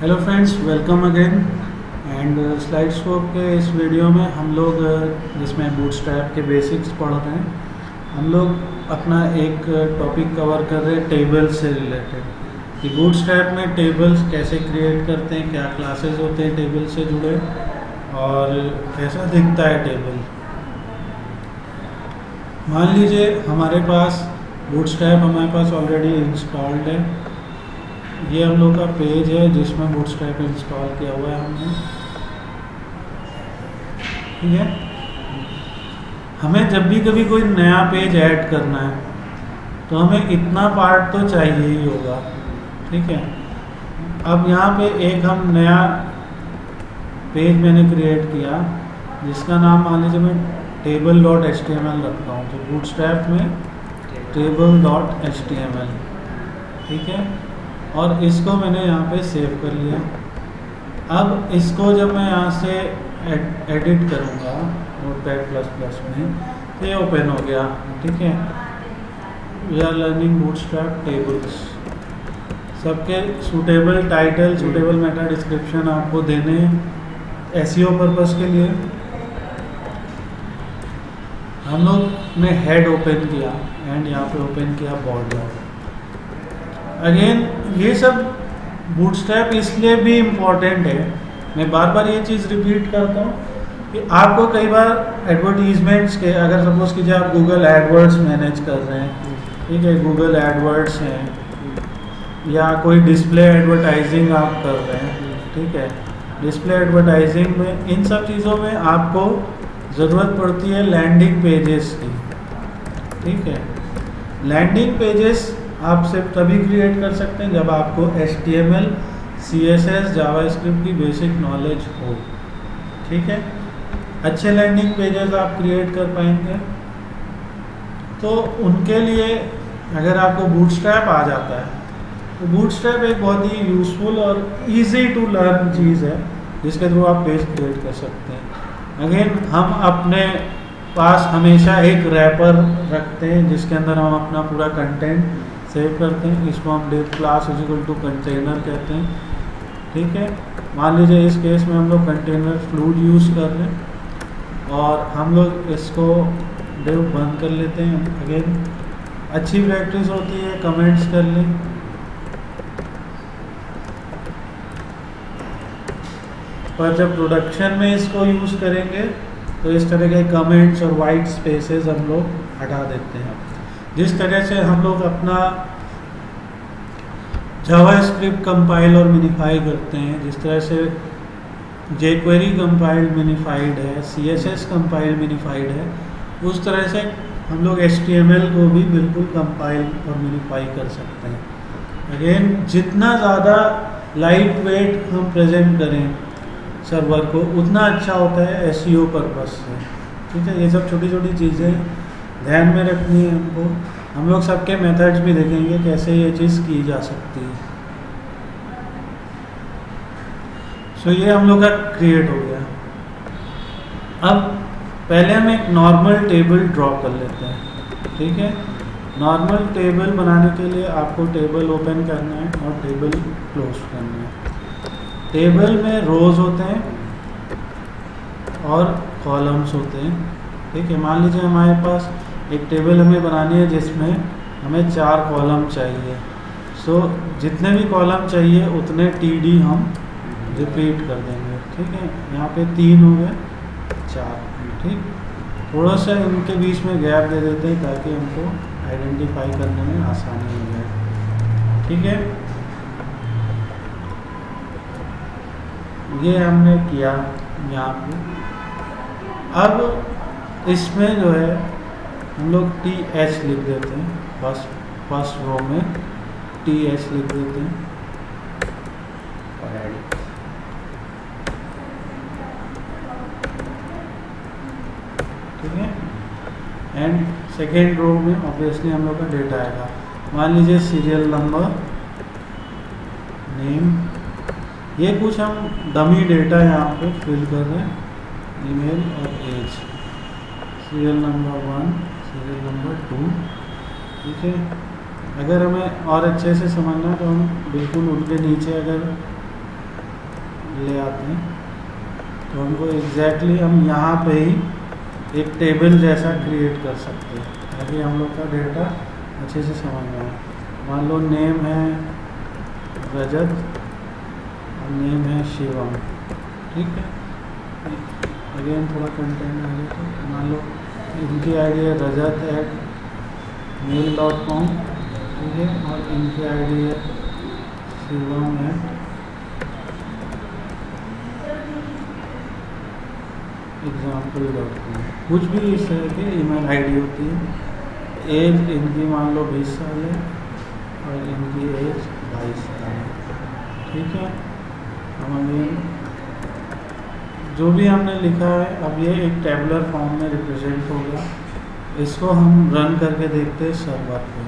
Hello friends, welcome again. And slide scope के इस video में हम लोग जिसमें बूटस्ट्रैप के बेसिक्स पढ़ रहे हैं, हम लोग अपना एक टॉपिक कवर कर रहे हैं टेबल से रिलेटेड कि बूटस्ट्रैप में टेबल्स कैसे क्रिएट करते हैं, क्या क्लासेस होते हैं टेबल से जुड़े और कैसा दिखता है टेबल। मान लीजिए हमारे पास बूटस्ट्रैप हमारे पास ऑलरेडी इंस्टॉल्ड है। ये हम लोग का पेज है जिसमें बूटस्ट्रैप इंस्टॉल किया हुआ है हमने। ठीक है, हमें जब भी कभी कोई नया पेज ऐड करना है तो हमें इतना पार्ट तो चाहिए ही होगा। ठीक है, अब यहाँ पे एक हम नया पेज मैंने क्रिएट किया जिसका नाम मान लीजिए मैं table.html रखता हूँ, तो बूटस्ट्रैप में table.html। ठीक है, और इसको मैंने यहाँ पे सेव कर लिया। अब इसको जब मैं यहाँ से एडिट करूँगा नोटपैड++ में तो ये ओपन हो गया। ठीक है, we are learning bootstrap tables. सबके suitable title, suitable meta description आपको देने एसईओ पर्पस के लिए। हम लोग ने हेड ओपन किया एंड यहाँ पे ओपन किया बॉर्डर। अगेन ये सब बूटस्ट्रैप इसलिए भी इम्पॉर्टेंट है, मैं बार बार ये चीज़ रिपीट करता हूँ कि आपको कई बार एडवर्टीजमेंट्स के, अगर सपोज कीजिए आप गूगल एडवर्ड्स मैनेज कर रहे हैं, ठीक है, गूगल एडवर्ड्स हैं या कोई डिस्प्ले एडवर्टाइजिंग आप कर रहे हैं, ठीक है, डिस्प्ले एडवर्टाइजिंग में इन सब चीज़ों में आपको ज़रूरत पड़ती है लैंडिंग पेजेस की। ठीक है, लैंडिंग पेजेस आप सिर्फ तभी क्रिएट कर सकते हैं जब आपको HTML, CSS, जावास्क्रिप्ट की बेसिक नॉलेज हो। ठीक है, अच्छे लैंडिंग पेजेस आप क्रिएट कर पाएंगे तो उनके लिए अगर आपको बूटस्ट्रैप आ जाता है तो बूटस्ट्रैप एक बहुत ही यूज़फुल और इजी टू लर्न चीज़ है जिसके थ्रू आप पेज क्रिएट कर सकते हैं। अगेन हम अपने पास हमेशा एक रैपर रखते हैं जिसके अंदर हम अपना पूरा कंटेंट सेव करते हैं। इसको हम div क्लास = कंटेनर कहते हैं। ठीक है, मान लीजिए इस केस में हम लोग कंटेनर फ्लूड यूज़ कर रहे हैं और हम लोग इसको div बंद कर लेते हैं। अगेन अच्छी प्रैक्टिस होती है, कमेंट्स कर लें। पर जब प्रोडक्शन में इसको यूज़ करेंगे तो इस तरह के कमेंट्स और वाइट स्पेसेस हम लोग हटा देते हैं। जिस तरह से हम लोग अपना जावास्क्रिप्ट कंपाइल और मिनिफाई करते हैं, जिस तरह से jQuery कंपाइल्ड मिनिफाइड है, CSS कंपाइल मिनिफाइड है, उस तरह से हम लोग HTML को भी बिल्कुल कंपाइल और मिनिफाई कर सकते हैं। अगेन जितना ज़्यादा लाइट वेट हम प्रेजेंट करें सर्वर को उतना अच्छा होता है SEO पर्पस से। ठीक है, ये सब छोटी छोटी चीज़ें ध्यान में रखनी है हमको। हम लोग सबके मेथड्स भी देखेंगे कैसे ये चीज़ की जा सकती है। सो ये हम लोग का क्रिएट हो गया। अब पहले हम एक नॉर्मल टेबल ड्रॉ कर लेते हैं। ठीक है, नॉर्मल टेबल बनाने के लिए आपको टेबल ओपन करना है और टेबल क्लोज करना है। टेबल में रोज़ होते हैं और कॉलम्स होते हैं। ठीक है, मान लीजिए हमारे पास एक टेबल हमें बनानी है जिसमें हमें 4 कॉलम चाहिए। सो जितने भी कॉलम चाहिए उतने TD हम रिपीट कर देंगे। ठीक है, यहाँ पे 3 हो गए, 4। ठीक, थोड़ा सा इनके बीच में गैप दे देते हैं ताकि हमको आइडेंटिफाई करने में आसानी हो जाए। ठीक है, ये हमने किया यहाँ पे। अब इसमें जो है हम लोग TH लिख देते हैं, फर्स्ट रो में TH लिख देते हैं और एडिट। ठीक है, एंड सेकेंड रो में ऑब्वियसली हम लोग का डेटा आएगा। मान लीजिए सीरियल नंबर, नेम, ये कुछ हम डमी डेटा यहाँ पे फिल कर रहे हैं, ईमेल और age, serial number 1, serial number 2। ठीक है, अगर हमें और अच्छे से समझना तो हम बिल्कुल उनके नीचे अगर ले आते हैं तो हमको एग्जैक्टली हम यहाँ पे ही एक टेबल जैसा क्रिएट कर सकते हैं ताकि हम लोग का डेटा अच्छे से समझ में आए। मान लो नेम है रजत और नेम है शिवम, ठीक है। अगेन थोड़ा कंटेंट आ गया तो मान लो इनकी आईडी है rajat@mail.com, ठीक है, और इनकी आईडी है shivam@example.com। कुछ भी इस तरह की ईमेल आईडी होती है। एज इनकी मान लो 20 साल है और इनकी एज 22 साल है, ठीक है। हम अगेन जो भी हमने लिखा है अब ये एक टेबुलर फॉर्म में रिप्रेजेंट होगा। इसको हम रन करके देखते हैं सर्वर पे।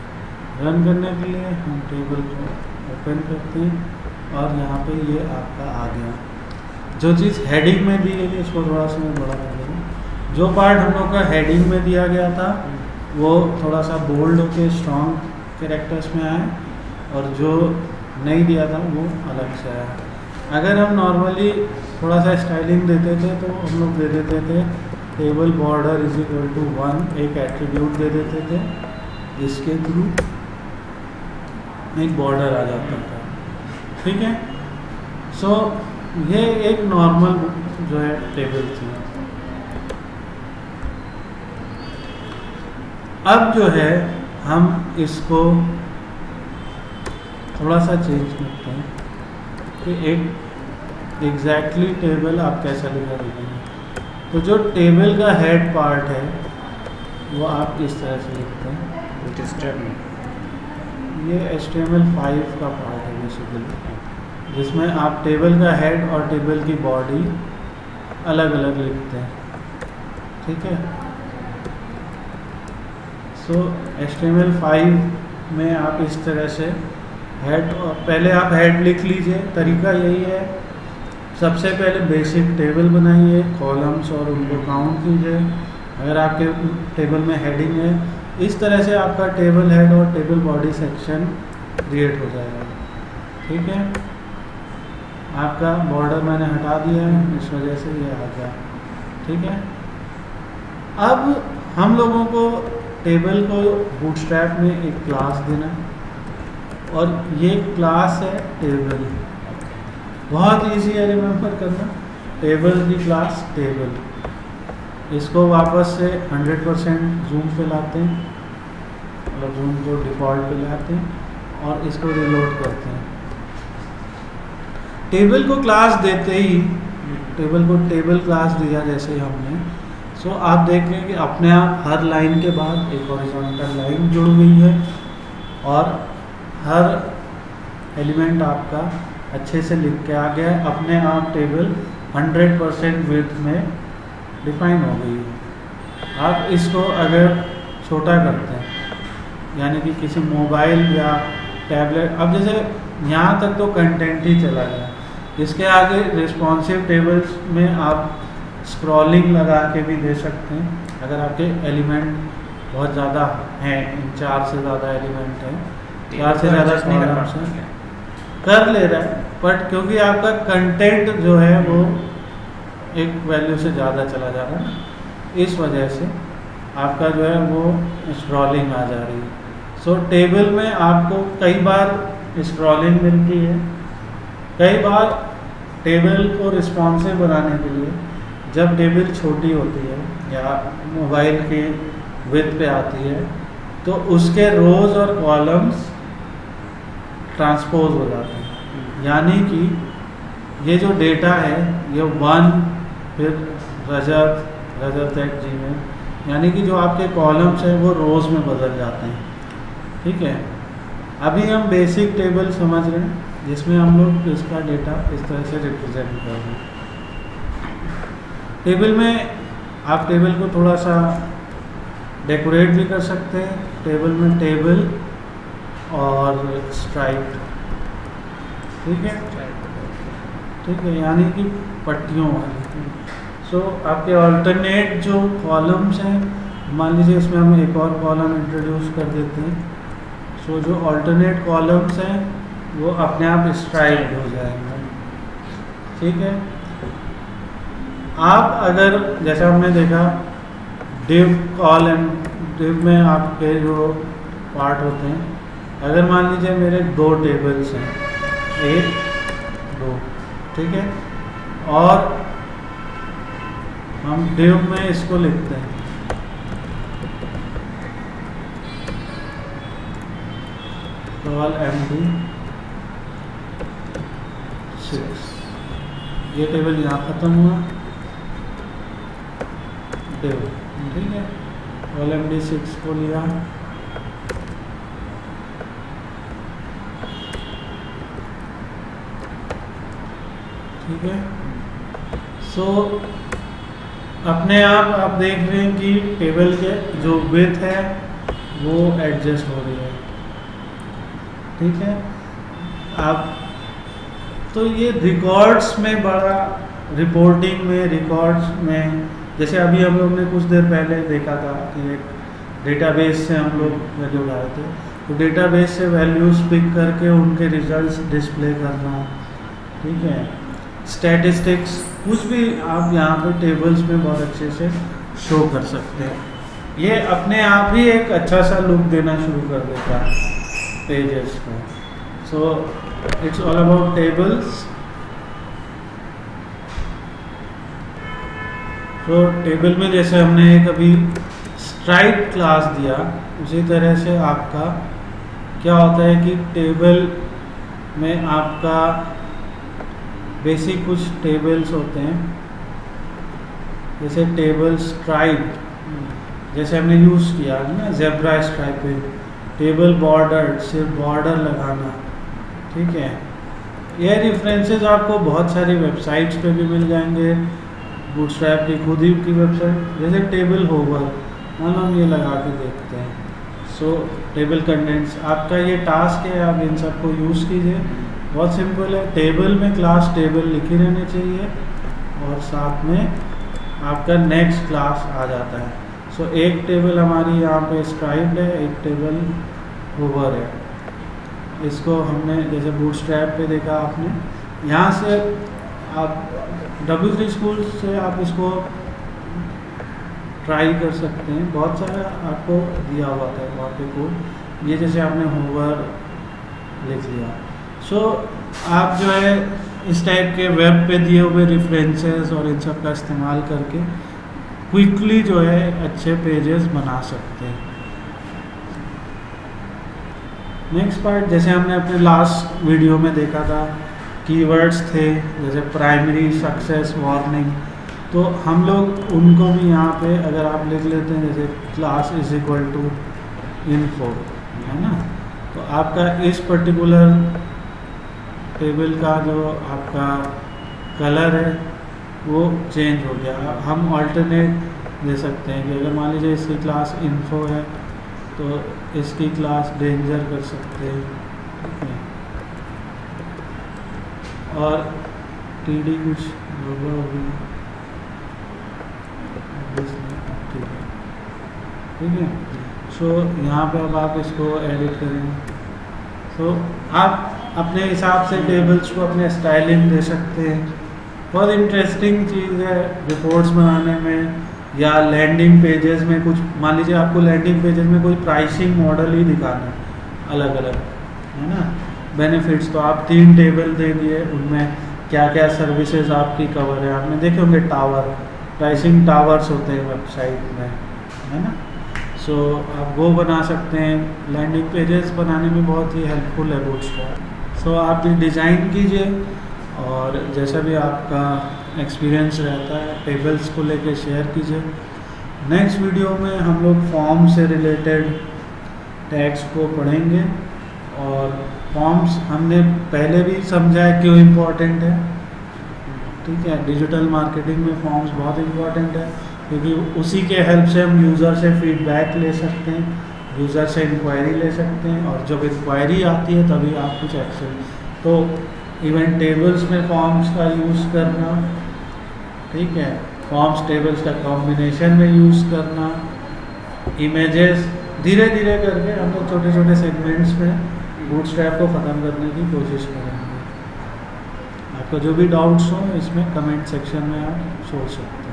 रन करने के लिए हम टेबल को ओपन करते हैं और यहाँ पे ये आपका आ गया। जो चीज़ हेडिंग में दी गई इसको थोड़ा सा मैं बड़ा कर दूँ। जो पार्ट हम लोग का हेडिंग में दिया गया था वो थोड़ा सा बोल्ड होके स्ट्रॉन्ग कैरेक्टर्स में आए और जो नहीं दिया था वो अलग से आया। अगर हम नॉर्मली थोड़ा सा स्टाइलिंग देते थे तो हम लोग दे देते थे टेबल बॉर्डर =1, एक एट्रीब्यूट दे देते थे जिसके थ्रू एक बॉर्डर आ जाता था, ठीक है। सो ये एक नॉर्मल जो है टेबल थी। अब जो है हम इसको थोड़ा सा चेंज करते हैं कि एक एग्जैक्टली टेबल आप कैसा लिखा देंगे। तो जो टेबल का हेड पार्ट है वो आप इस तरह से लिखते हैं। ये HTML5 का पार्ट है बेसिकली, जिसमें आप टेबल का हेड और टेबल की बॉडी अलग अलग लिखते हैं, ठीक है। सो HTML5 में आप इस तरह से हेड, पहले आप हेड लिख लीजिए। तरीका यही है, सबसे पहले बेसिक टेबल बनाइए, कॉलम्स और उनको काउंट कीजिए। अगर आपके टेबल में हेडिंग है इस तरह से आपका टेबल हेड और टेबल बॉडी सेक्शन क्रिएट हो जाएगा, ठीक है। आपका बॉर्डर मैंने हटा दिया है, इस वजह से ये आ गया, ठीक है। अब हम लोगों को टेबल को बूटस्ट्रैप में एक क्लास देना है और ये क्लास है टेबल। बहुत इजी है रिमेंबर करना। टेबल की क्लास टेबल, इसको वापस से 100% जूम पे लाते हैं, मतलब जूम को डिफ़ॉल्ट पे लाते हैं और इसको रिलोड करते हैं। टेबल को क्लास देते ही, टेबल को टेबल क्लास दिया जैसे ही हमने, सो आप देखें कि अपने आप हर लाइन के बाद एक हॉरिजॉन्टल लाइन जुड़ गई है और हर एलिमेंट आपका अच्छे से लिख के आ गया है। अपने आप टेबल 100% विड्थ में डिफाइन हो गई है। आप इसको अगर छोटा करते हैं, यानी कि किसी मोबाइल या टैबलेट, अब जैसे यहाँ तक तो कंटेंट ही चला गया, इसके आगे रिस्पॉन्सिव टेबल्स में आप स्क्रॉलिंग लगा के भी दे सकते हैं। अगर आपके एलिमेंट बहुत ज़्यादा हैं, 4 से ज़्यादा एलिमेंट हैं, 4 से ज़्यादा कॉलम्स हैं, कर ले रहा है, बट क्योंकि आपका कंटेंट जो है वो एक वैल्यू से ज़्यादा चला जा रहा है, इस वजह से आपका जो है वो स्क्रॉलिंग आ जा रही है। सो टेबल में आपको कई बार स्क्रॉलिंग मिलती है, कई बार टेबल को रिस्पॉन्सिव बनाने के लिए जब टेबल छोटी होती है या मोबाइल की विड्थ पे आती है तो उसके रोज़ और कॉलम्स ट्रांसपोज हो जाते हैं। यानी कि ये जो डेटा है ये 1 फिर rajat@gmail, यानी कि जो आपके कॉलम्स हैं वो रोज़ में बदल जाते हैं, ठीक है। अभी हम बेसिक टेबल समझ रहे हैं जिसमें हम लोग इसका डेटा इस तरह से रिप्रेजेंट कर रहे हैं। टेबल में आप टेबल को थोड़ा सा डेकोरेट भी कर सकते हैं। टेबल में टेबल और स्ट्राइप, ठीक है, ठीक है, यानी कि पट्टियों वाली। सो आपके अल्टरनेट जो कॉलम्स हैं, मान लीजिए इसमें हम एक और कॉलम इंट्रोड्यूस कर देते हैं। सो जो अल्टरनेट कॉलम्स हैं वो अपने आप स्ट्राइप्ड हो जाएंगे, ठीक है। आप अगर जैसे हमने देखा डिव कॉल एंड डिव में आपके जो पार्ट होते हैं, अगर मान लीजिए मेरे 2 टेबल्स हैं, 1 2, ठीक है, और हम डिव में इसको लिखते हैं कॉल MD 6, ये टेबल यहाँ ख़त्म हुआ डिव, ठीक है, कॉल MD 6 को लिया, ठीक है। सो अपने आप देख रहे हैं कि टेबल के जो विड्थ है वो एडजस्ट हो रही है, ठीक है। आप तो ये रिकॉर्ड्स में बड़ा, रिपोर्टिंग में, रिकॉर्ड्स में, जैसे अभी हम लोग ने कुछ देर पहले देखा था कि एक डेटाबेस से हम लोग वैल्यू उठाए थे, तो डेटाबेस से वैल्यूज़ पिक करके उनके रिजल्ट्स डिस्प्ले करना, ठीक है। स्टैटिस्टिक्स कुछ भी आप यहाँ पे टेबल्स में बहुत अच्छे से शो कर सकते हैं। ये अपने आप ही एक अच्छा सा लुक देना शुरू कर देता है पेजेस को। So it's all about tables. तो टेबल में जैसे हमने एक अभी स्ट्राइप क्लास दिया, उसी तरह से आपका क्या होता है कि टेबल में आपका बेसिक कुछ टेबल्स होते हैं, जैसे टेबल स्ट्राइप, जैसे हमने यूज़ किया है ना ज़ेब्रा स्ट्राइपिंग, टेबल बॉर्डर, सिर्फ बॉर्डर लगाना, ठीक है। ये रेफरेंसेस आपको बहुत सारी वेबसाइट्स पे भी मिल जाएंगे, बूटस्ट्रैप की खुद ही की वेबसाइट, जैसे टेबल होवर, मान लो हम ये लगा के देखते हैं। सो टेबल कंटेंट्स, आपका ये टास्क है, आप इन सबको यूज़ कीजिए, बहुत सिंपल है। टेबल में क्लास टेबल लिखी रहनी चाहिए और साथ में आपका नेक्स्ट क्लास आ जाता है। सो एक टेबल हमारी यहाँ पे स्ट्राइप्ड है, एक टेबल होवर है। इसको हमने जैसे बूटस्ट्रैप पे देखा आपने, यहाँ से आप W3 स्कूल से आप इसको ट्राई कर सकते हैं, बहुत सारा आपको दिया हुआ था वहाँ पे कोड, ये जैसे आपने होवर लिख लिया। सो आप जो है इस टाइप के वेब पे दिए हुए रेफरेंसेस और इन सब का इस्तेमाल करके क्विकली जो है अच्छे पेजेस बना सकते हैं। नेक्स्ट पार्ट, जैसे हमने अपने लास्ट वीडियो में देखा था, कीवर्ड्स थे जैसे प्राइमरी, सक्सेस, वार्निंग, तो हम लोग उनको भी यहाँ पे अगर आप लिख लेते हैं जैसे class is equal to info, है ना, तो आपका इस पर्टिकुलर टेबल का जो आपका कलर है वो चेंज हो गया। हम अल्टरनेट दे सकते हैं कि अगर मान लीजिए इसकी क्लास इन्फो है तो इसकी क्लास डेंजर कर सकते हैं, ठीक है, और TD कुछ गड़बड़ होगी, ठीक है। सो यहाँ पे अब आप इसको एडिट करेंगे, सो आप अपने हिसाब से टेबल्स को अपने स्टाइलिंग दे सकते हैं। बहुत इंटरेस्टिंग चीज़ है रिपोर्ट्स बनाने में, या लैंडिंग पेजेस में कुछ, मान लीजिए आपको लैंडिंग पेजेस में कोई प्राइसिंग मॉडल ही दिखाना है अलग अलग, है ना, बेनिफिट्स, तो आप 3 टेबल दे दिए, उनमें क्या क्या सर्विसेज आपकी कवर है। आपने देखे होंगे टावर, प्राइसिंग टावर्स होते हैं वेबसाइट में, है ना। सो आप वो बना सकते हैं, लैंडिंग पेजेस बनाने में बहुत ही हेल्पफुल है बूटस्ट्रैप। सो आप ये डिज़ाइन कीजिए और जैसा भी आपका एक्सपीरियंस रहता है टेबल्स को लेके शेयर कीजिए। नेक्स्ट वीडियो में हम लोग फॉर्म से रिलेटेड टैग्स को पढ़ेंगे, और फॉर्म्स हमने पहले भी समझा है क्यों इम्पोर्टेंट है, ठीक है। डिजिटल मार्केटिंग में फॉर्म्स बहुत इम्पोर्टेंट है, क्योंकि उसी के हेल्प से हम यूज़र से फीडबैक ले सकते हैं, यूज़र से इंक्वायरी ले सकते हैं, और जब इंक्वायरी आती है तभी आप कुछ एक्शन, तो इवन टेबल्स में फॉर्म्स का यूज़ करना, ठीक है, फॉर्म्स टेबल्स का कॉम्बिनेशन में यूज़ करना, इमेजेस, धीरे धीरे करके हम लोग छोटे छोटे सेगमेंट्स में बूटस्ट्रैप को ख़त्म करने की कोशिश करेंगे। आपका जो भी डाउट्स हो इसमें कमेंट सेक्शन में आप छोड़ सकते हैं।